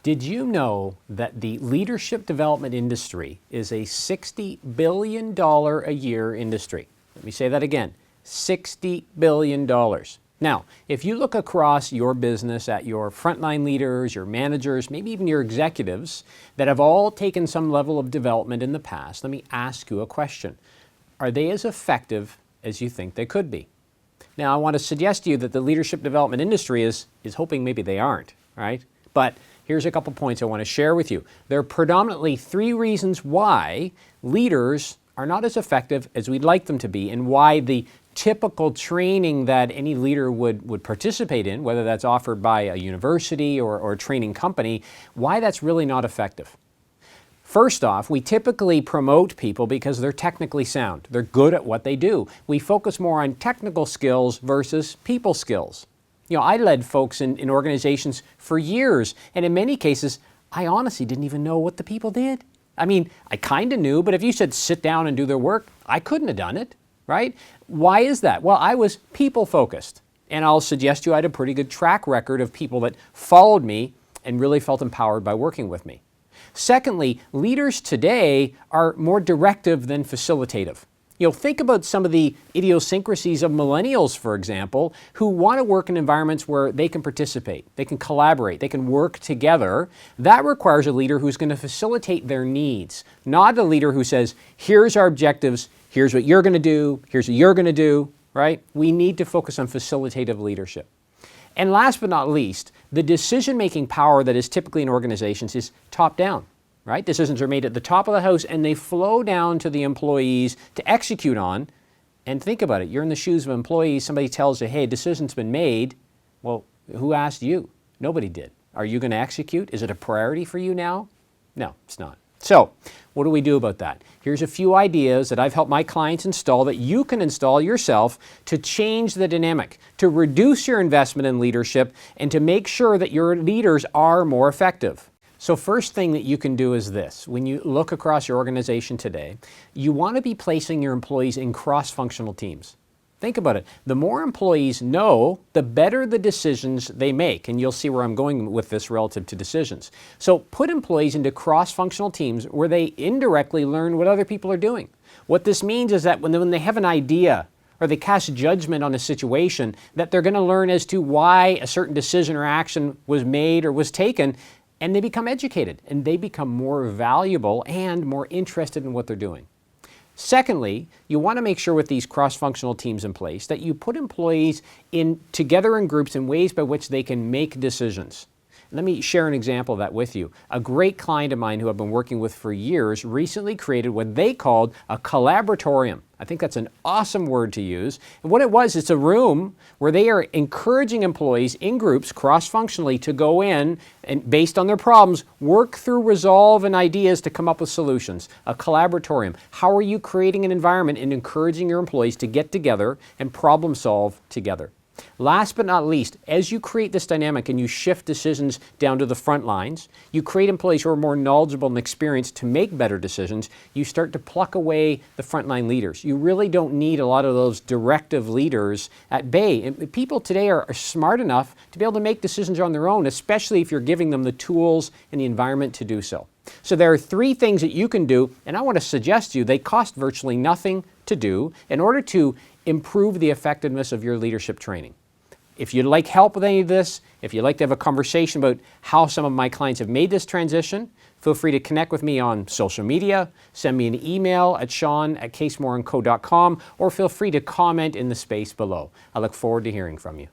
Did you know that the leadership development industry is a $60 billion a year industry? Let me say that again, $60 billion. Now, if you look across your business at your frontline leaders, your managers, maybe even your executives that have all taken some level of development in the past, let me ask you a question. Are they as effective as you think they could be? Now, I want to suggest to you that the leadership development industry is hoping maybe they aren't, right? But here's a couple points I want to share with you. There are predominantly 3 reasons why leaders are not as effective as we'd like them to be, and why the typical training that any leader would participate in, whether that's offered by a university or a training company, why that's really not effective. First off, we typically promote people because they're technically sound. They're good at what they do. We focus more on technical skills versus people skills. You know, I led folks in organizations for years, and in many cases, I honestly didn't even know what the people did. I mean, I kind of knew, but if you said sit down and do their work, I couldn't have done it, right? Why is that? Well, I was people focused, and I'll suggest you I had a pretty good track record of people that followed me and really felt empowered by working with me. Secondly, leaders today are more directive than facilitative. You know, think about some of the idiosyncrasies of millennials, for example, who want to work in environments where they can participate, they can collaborate, they can work together. That requires a leader who's going to facilitate their needs, not a leader who says, here's our objectives, here's what you're going to do, here's what you're going to do, right? We need to focus on facilitative leadership. And last but not least, the decision-making power that is typically in organizations is top-down. Right? Decisions are made at the top of the house and they flow down to the employees to execute on. And think about it, you're in the shoes of employees, somebody tells you, hey, decision's been made. Well, who asked you? Nobody did. Are you going to execute? Is it a priority for you now? No, it's not. So, what do we do about that? Here's a few ideas that I've helped my clients install that you can install yourself to change the dynamic, to reduce your investment in leadership, and to make sure that your leaders are more effective. So first thing that you can do is this. When you look across your organization today, you want to be placing your employees in cross-functional teams. Think about it. The more employees know, the better the decisions they make. And you'll see where I'm going with this relative to decisions. So put employees into cross-functional teams where they indirectly learn what other people are doing. What this means is that when they have an idea or they cast judgment on a situation, that they're going to learn as to why a certain decision or action was made or was taken, and they become educated, and they become more valuable and more interested in what they're doing. Secondly, you want to make sure with these cross-functional teams in place that you put employees together in groups in ways by which they can make decisions. Let me share an example of that with you. A great client of mine who I've been working with for years recently created what they called a Collaboratorium. I think that's an awesome word to use. And what it was, it's a room where they are encouraging employees in groups cross-functionally to go in and, based on their problems, work through, resolve, and ideas to come up with solutions. A Collaboratorium. How are you creating an environment and encouraging your employees to get together and problem solve together? Last but not least, as you create this dynamic and you shift decisions down to the front lines, you create employees who are more knowledgeable and experienced to make better decisions, you start to pluck away the frontline leaders. You really don't need a lot of those directive leaders at bay. And people today are smart enough to be able to make decisions on their own, especially if you're giving them the tools and the environment to do so. So there are 3 things that you can do, and I want to suggest to you they cost virtually nothing to do in order to improve the effectiveness of your leadership training. If you'd like help with any of this, if you'd like to have a conversation about how some of my clients have made this transition, feel free to connect with me on social media, send me an email at Shawn@casemoreandco.com, or feel free to comment in the space below. I look forward to hearing from you.